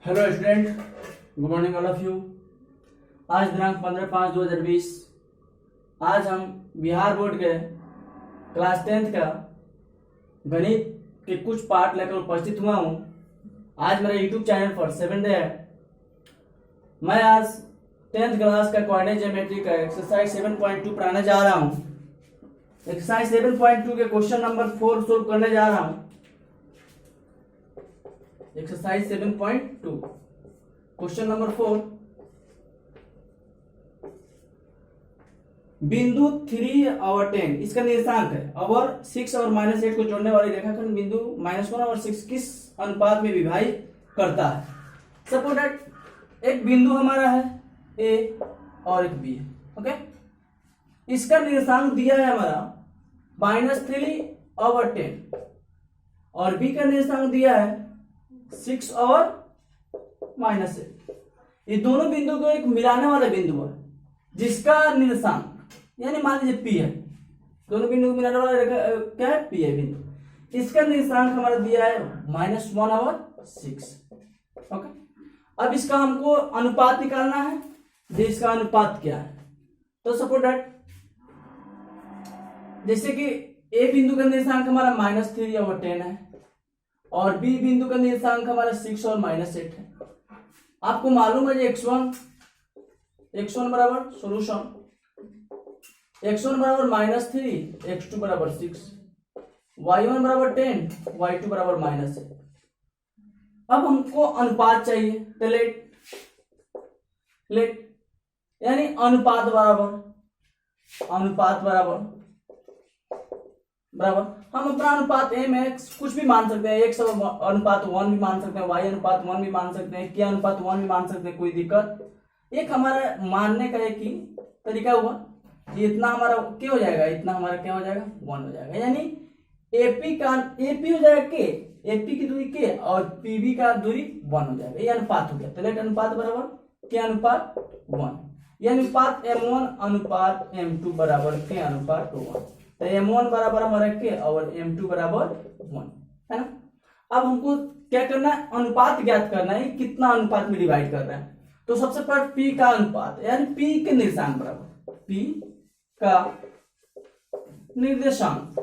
Hello student, good morning all of you. आज दिनांक 15/5/2020 आज हम बिहार बोर्ड के क्लास 10th का गणित के कुछ पार्ट लेकर उपस्थित हुआ हूँ। आज मेरे यूट्यूब चैनल पर 7th डे है। मैं आज 10th क्लास का कोऑर्डिनेट ज्योमेट्री का एक्सरसाइज 7.2 पढ़ाने जा रहा हूँ। एक्सरसाइज 7.2 के क्वेश्चन नंबर 4 सोल्व करने जा रहा हूँ। एक्सरसाइज 7.2 क्वेश्चन नंबर 4, बिंदु 3 और 10 इसका निर्देशांक है और 6 और -8 को जोड़ने वाले रेखाखंड बिंदु -1 और 6 किस अनुपात में विभाजित करता है। सपोज दैट एक बिंदु हमारा है ए और एक बी है। ओके, इसका निर्देशांक दिया है हमारा -3 और 10 और बी का निर्देशांक दिया है 6 और -8। ये दोनों बिंदु को एक मिलाने वाला बिंदु है जिसका निर्देशांक यानी मान लीजिए पी है। दोनों बिंदु को मिलाने वाला रेखा क्या है? पी है बिंदु। इसका निर्देशांक हमारा दिया है -1 और 6। ओके, अब इसका हमको अनुपात निकालना है। जो इसका अनुपात क्या है, तो सपोज दैट जैसे कि ए बिंदु का निर्देशांक हमारा -3 और 10 है और बी बिंदु का निर्देशांक हमारा 6 और -8 है। आपको मालूम है x1 बराबर सोल्यूशन x1 बराबर -3, x2 बराबर 6, y1 बराबर 10, y2 बराबर -8। अब हमको अनुपात चाहिए, तो लेट यानी अनुपात बराबर हम अपना अनुपात m x कुछ भी मान सकते हैं। x अनुपात 1 भी मान सकते हैं, y अनुपात 1 भी मान सकते हैं, k अनुपात 1 भी मान सकते हैं, कोई दिक्कत। एक हमारा मानने का एक ही तरीका हुआ, ये इतना हमारा क्या हो जाएगा, इतना हमारा क्या हो जाएगा 1 हो जाएगा। यानी AP हो जाएगा k, AP की दूरी k और PB का दूरी 1 हो जाएगा। ये अनुपात हो गया। तो लेट अनुपात बराबर k अनुपात 1, ये अनुपात M1 अनुपात M2 बराबर k अनुपात 1। तो M1 बराबर हमारा k और M2 बराबर 1 है ना। अब हमको क्या करना है, अनुपात ज्ञात करना है, कितना अनुपात में डिवाइड कर रहा है। तो सबसे पहले P का अनुपात यानी P के निर्देशांक बराबर P का निर्देशांक।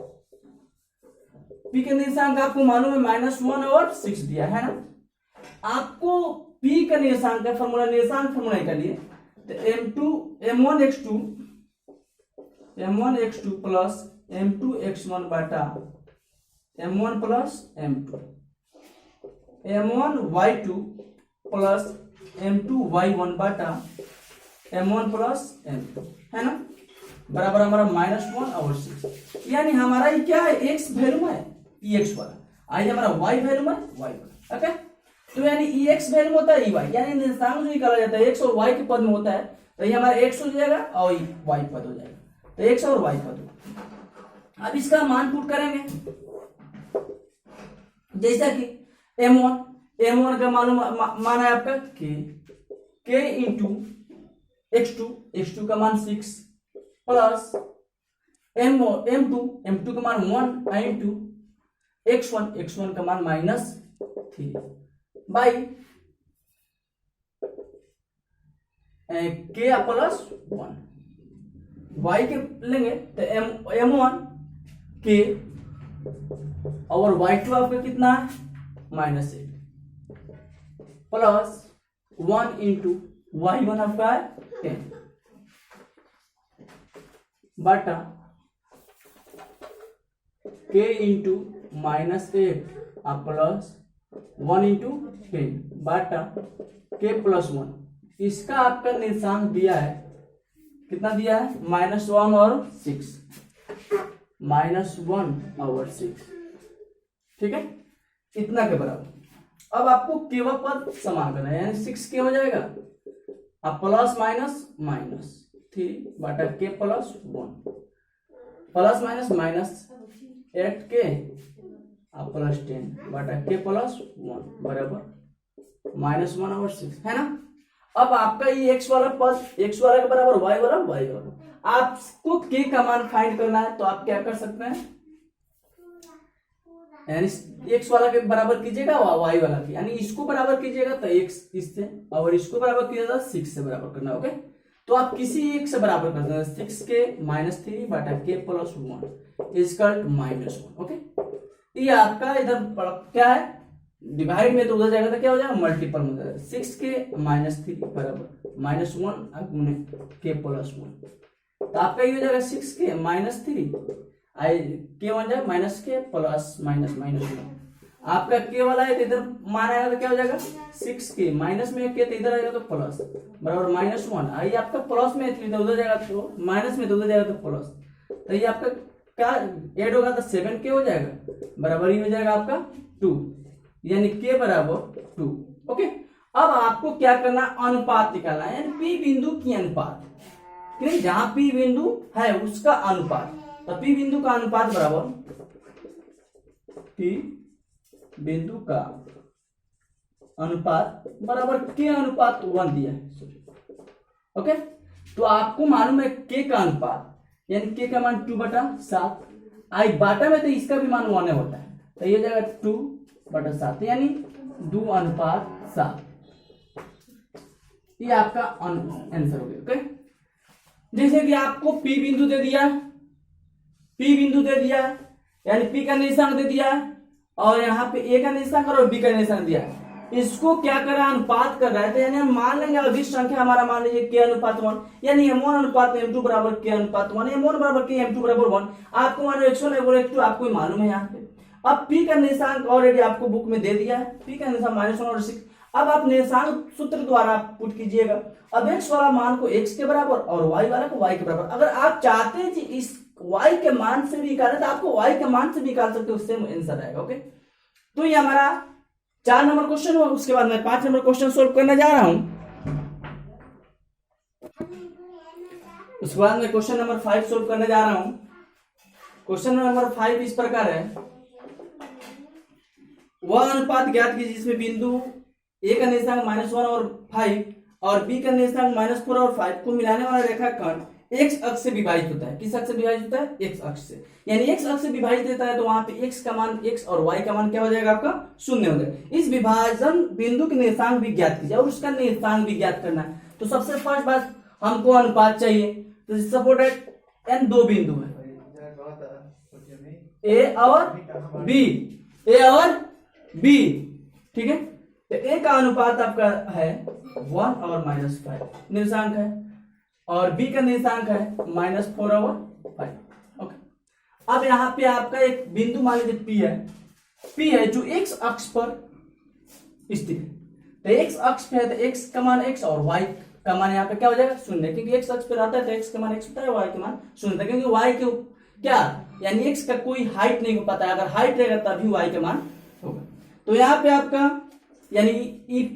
P के निर्देशांक आपको मालूम है -1 और 6 दिया है ना। आपको P का निर्देशांक का फॉर्मूला, निर्देशांक फॉर्मूला निकालिए। तो M1x2 प्लस M2x1 बाटा M1 plus M2, M1y2 plus M2y1 बाटा M1 प्लस M2 है ना, बराबर हमारा -1 और 6। यानी हमारा ये क्या है, x वैल्यू है ex वाला, आई हमारा y वैल्यू है y वाला। ओके, तो यानी ex वैल्यू होता है ey, यानी निर्देशांक जो निकाला जाता है x और y के पद में होता है। तो ये हमारा x हो जाएगा और y पद हो जाएगा। तो x और y पद। अब इसका मान पुट करेंगे, जैसा कि M1 का मालूम मान है आपका k इंटू x2 का मान 6 प्लस M2 का मान 1 इंटू x1 का मान -3 बाई k प्लस 1। y के लेंगे तो M1 k और y2 आपका कितना है -8 प्लस 1 इंटू y1 आपका है 10 बटा k इंटू -8 प्लस 1 इंटू 10 बटा k प्लस 1। इसका आपका निर्देशांक दिया है, कितना दिया है -1 और 6, -1 और 6। ठीक है, इतना के बराबर। अब आपको केवल पद समान करना है, यानी 6 के हो जाएगा अब प्लस -3 बटा के प्लस 1 प्लस -8 के अब प्लस 10 बटा के प्लस 1 बराबर -1 और 6 है ना। अब आपका ये x वाला पद x वाला के बराबर y वाला। आपको k का मान फाइंड करना है, तो आप क्या कर सकते हैं, यानी एक्स वाला के बराबर कीजिएगा वाई वाला की, यानी इसको बराबर कीजिएगा तो एक्स इससे, और इसको बराबर कीजिएगा 6 से बराबर करना। ओके, तो आप किसी एक से बराबर कर देना, 6 के -3 बटा के प्लस 1 इजकल -1। ओके, ये आपका इधर क्या है, डिवाइड में तो उधर जाएगा तो क्या हो जाएगा, मल्टीपल में जाएगा। 6 के -3 बराबर -1 गुने के प्लस 1, तो आपका ये हो जाएगा 6 के -3 आई के बन जाएगा माइनस के प्लस -1। आपका के वाला है तो इधर मान आएगा तो क्या हो जाएगा 6 के माइनस में के, तो इधर आएगा तो प्लस बराबर -1। आई आपका प्लस में इधर उधर जाएगा तो माइनस में तो उधर जाएगा तो प्लस, तो ये आपका क्या ऐड होगा तो 7 के हो जाएगा बराबर ही हो जाएगा आपका 2, यानी के बराबर 2। ओके, अब आपको क्या करना, अनुपात निकालना है, यानी पी बिंदु की अनुपात, जहां पी बिंदु है उसका अनुपात, तो पी बिंदु का अनुपात बराबर पी बिंदु का अनुपात बराबर के अनुपात 1 दिया है। ओके, तो आपको मालूम है के का अनुपात, यानी के का मान 2/7, आई बाटा में तो इसका भी मान 1 होता है, तो ये जाएगा 2/7, यानी 2:7। ये आपका आंसर हो गया। ओके, जैसे कि आपको पी बिंदु दे दिया, पी बिंदु दे दिया, यानी पी का निर्देशांक दे दिया, और यहाँ पे ए का निर्देशांक और बी का निर्देशांक दिया, इसको क्या कर रहा है, अनुपात कर रहा है, तो यानी हम मान लेंगे अभी संख्या हमारा मान लीजिए के अनुपात 1, यानी m1 अनुपात m2 बराबर के अनुपात 1, m1 बराबर के m2 बराबर 1। आपको मान लो x1 और x2 आपको मालूम है यहाँ पे। अब p का निर्देशांक ऑलरेडी आपको बुक में दे दिया है, p का निर्देशांक -1 और 6। अब आप निर्देशांक सूत्र द्वारा पुट कीजिएगा। अब x वाला मान को x के बराबर और y वाला को y के बराबर। अगर आप चाहते हैं कि इस y के मान से भी निकालें तो आपको y के मान से भी निकाल सकते हो, उससे आंसर आएगा। ओके, तो ये हमारा 4 नंबर क्वेश्चन हुआ। उसके बाद मैं 5 नंबर क्वेश्चन सोल्व करने जा रहा हूं। उसके बाद मैं क्वेश्चन नंबर 5 सोल्व करने जा रहा हूं। क्वेश्चन नंबर 5 इस प्रकार है, वह अनुपात ज्ञात कीजिए जिसमें बिंदु ए का निर्देशांक -1 और 5 और बी का निर्देशांक -4 और 5 को मिलाने वाला रेखाखंड x अक्ष से विभाजित होता है। किस अक्ष से विभाजित होता है, x अक्ष से, यानी x अक्ष से विभाजित देता है तो वहां पे x का मान, x और y का मान क्या हो जाएगा आपका 0 हो जाएगा। इस विभाजन बिंदु के निर्देशांक भी ज्ञात कीजिए और उसका निर्देशांक भी ज्ञात करना है। तो सबसे फर्स्ट बात हमको अनुपात चाहिए, तो सपोर्टेड एन दो बिंदु है ए और बी, ए और बी, ठीक है। तो ए का अनुपात आपका है 1 और -5 निर्देशांक है, और बी का निर्देशांक है -4 और 5। ओके, अब यहाँ पे आपका एक बिंदु मान लीजिए P है जो x अक्ष पर स्थित है। तो x अक्ष पे है तो x का मान x और y का मान यहाँ पे क्या हो जाएगा 0, क्योंकि x अक्ष पे रहता है तो x का मान x होता है, y का मान 0 था, क्योंकि y के क्या यानी x का कोई हाइट नहीं हो पाता है, अगर हाइट रहेगा तभी y का मान होगा। तो यहाँ पे आपका यानी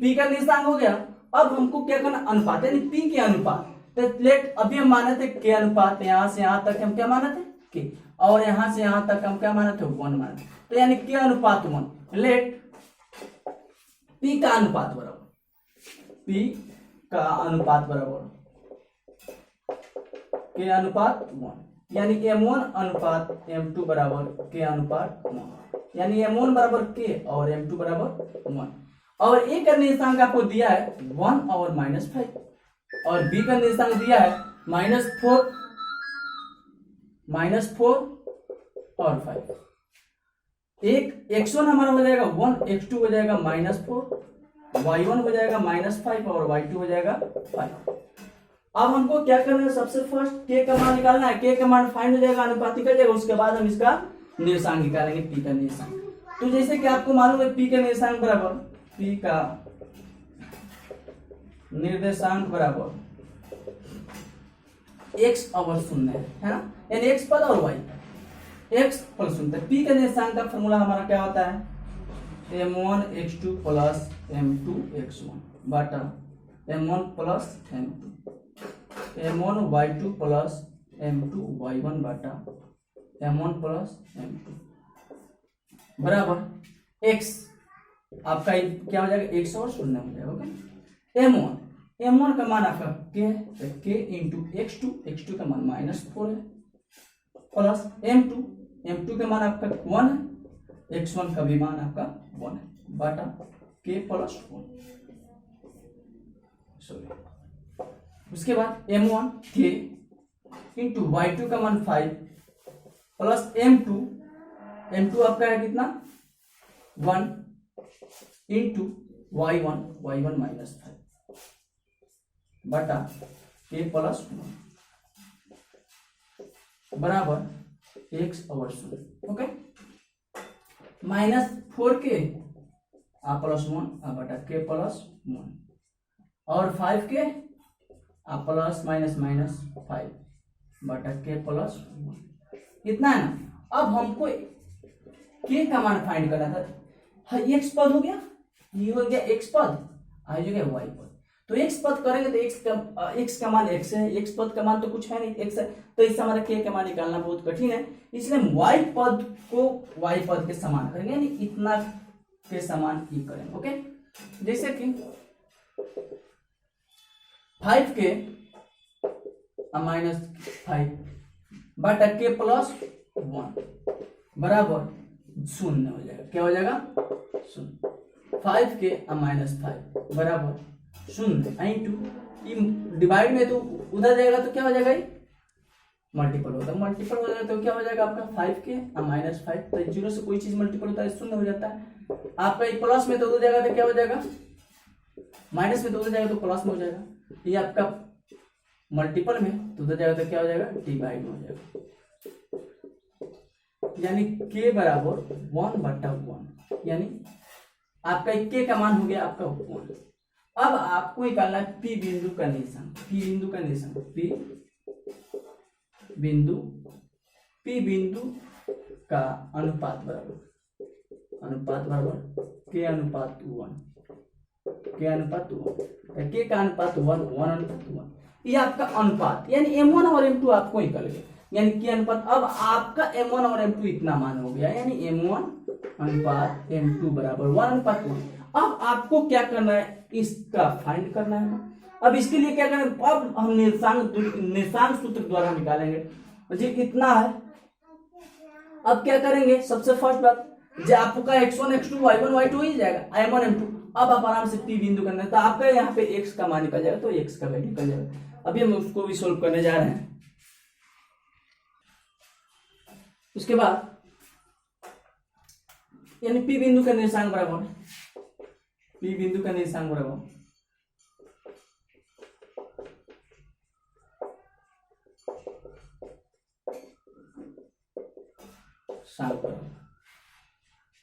P का निर्देशांक हो गया। अब हमको क्या करना, अनुपात, यानी P के अनुपात। तो लेट अभी हम माने थे के अनुपात, यहाँ से यहाँ तक हम क्या माने थे के, और यहाँ से यहाँ तक हम क्या माने थे 1 माने थे। तो यानी के अनुपात 1, लेट P का अनुपात बराबर, P का अनुपात बराबर के अनुपात 1, यानी m1 अनुपात m2 बराबर के अनुपात 1, यानी m1 बराबर के और m2 बराबर 1। और ए का निर्देशांक आपको दिया है 1 और -5, और बी का निर्देशांक दिया है -4 और 5। एक x1 हमारा हो जाएगा 1, x2 हो जाएगा -4, y1 हो जाएगा -5 और y2 हो जाएगा 5। अब हमको क्या करना है, सबसे फर्स्ट k का मान निकालना है। k का मान फाइंड हो जाएगा, अनुपात निकल जाएगा, उसके बाद हम इसका निर्देशांक निकालेंगे, p का निर्देशांक। तो जैसे कि आपको मालूम है p का निर्देशांक बराबर, p का निर्देशांक बराबर x और 0 है ना, यानी x पद और y, x प्लस 0। p का निर्देशांक का फॉर्मूला हमारा क्या होता है, m1x2 प्लस m2x1 बटा m1 plus m2, m1y2 plus m2y1 बटा m1 प्लस m2 बराबर x। आपका क्या हो जाएगा, x और 0 हो जाएगा। ओके, m1 का मान आपका k है, तो k इंटू x2 का मान -4 है, प्लस m2 का मान आपका 1 है, x1 का भी मान आपका 1 है बटा k प्लस 1। सॉरी, उसके बाद m1 k इंटू y2 का मान 5 प्लस m2 आपका है कितना 1 इंटू y1 माइनस 5 बटा k प्लस 1 बराबर x और 0। ओके, -4k आ प्लस 1 आ बटा k प्लस 1 और 5k आ प्लस माइनस 5 बटा k प्लस 1। इतना है ना। अब हमको k का मान फाइंड करना था। हाँ, x पद हो गया, ये हो गया x पद, आ हो गया y पद। तो x पद करेंगे तो x का मान x है, x पद का मान तो कुछ है नहीं, x है, तो इससे हमारा k का मान निकालना बहुत कठिन है, इसलिए हम y पद को y पद के समान करेंगे, यानी इतना के समान ही करेंगे। ओके, जैसे कि 5k माइनस 5 बटा k प्लस 1 बराबर 0 हो जाएगा। क्या हो जाएगा 0। 5k माइनस 5 बराबर 0 इंटू डिवाइड में तो उधर जाएगा तो क्या हो जाएगा, मल्टीपल होता है, मल्टीपल हो जाएगा तो क्या हो जाएगा आपका 5k माइनस 5, तो 0 से कोई चीज मल्टीपल होता है 0 हो जाता है। आपका प्लस में तो उधर जाएगा तो क्या हो जाएगा, माइनस में तो उधर जाएगा तो प्लस में हो जाएगा। ये आपका मल्टीपल में तो उधर जाएगा तो क्या हो जाएगा, डिवाइड में हो जाएगा, यानी k बराबर 1 बटा 1, यानी आपका k का मान हो गया आपका 1। अब आपको निकालना है P बिंदु का निशान, P बिंदु का निशान, P बिंदु का अनुपात बराबर k अनुपात 1, k अनुपात 1, k का अनुपात 1 अनुपात 1, ये आपका अनुपात यानी m1 और m2 आपको निकल गया, यानी k अनुपात। अब आपका m1 और m2 इतना मान हो गया, यानी m1 अनुपात m2 बराबर 1 अनुपात 1। अब आपको क्या करना है, इसका फाइंड करना है। अब इसके लिए क्या करें, अब हम निर्देशांक सूत्र द्वारा निकालेंगे। जी इतना है। अब क्या करेंगे, सबसे फर्स्ट बात जो आपका x1 x2 y1 y2 ही जाएगा, m1 m2। अब आप आराम से P बिंदु करना है, तो आपका यहाँ पे x का मान निकल जाएगा, तो x का वैल्यू निकल जाएगा। अभी हम उसको भी सोल्व करने जा रहे हैं। उसके बाद यानी P बिंदु का निर्देशांक बराबर, P बिंदु का निर्देशांक बराबर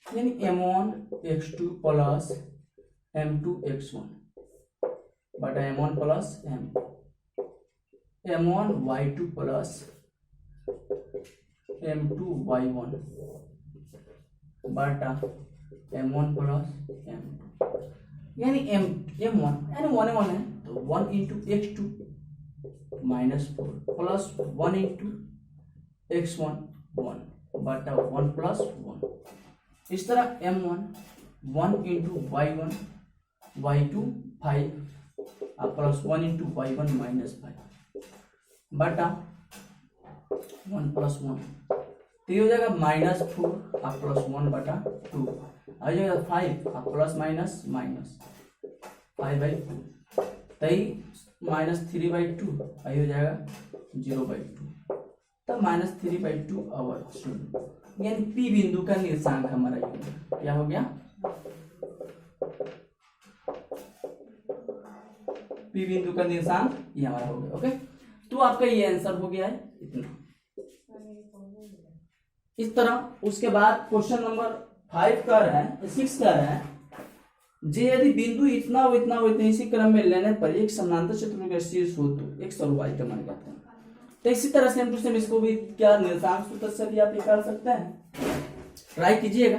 यानी m1 x2 plus m2 x1 बटा m1 plus m1 y2 plus m2 y1 बटा m1 प्लस m2, यानी m1 यानी 1 है तो 1 into x2 minus 4 plus 1 into x1 1 बटा 1 प्लस 1। इस तरह m1 1 into y1 y2 5 plus 1 into y1 minus 5 बटा 1 प्लस 1, तो ये हो जाएगा -4 प्लस 1 बटा 2, आ जाएगा 5 प्लस माइनस 5/2, -3/2 आई हो जाएगा 0/2, तब -3/2 और 0, यानी P बिंदु का निर्देशांक हमारा ये क्या हो गया, P बिंदु का निर्देशांक ये हमारा हो गया। ओके, तो आपका ये आंसर हो गया है इतना। इस तरह उसके बाद क्वेश्चन नंबर 6 कर रहे हैं जे यदि बिंदु इतना हो इतना इसी क्रम में लेने पर एक समानांतर चतुर्भुज का शीर्ष हो तो x और y का मान करते हैं। तो इसी तरह से हम इसको भी क्या निर्देशांक सूत्र से भी आप निकाल सकते हैं, ट्राई कीजिएगा।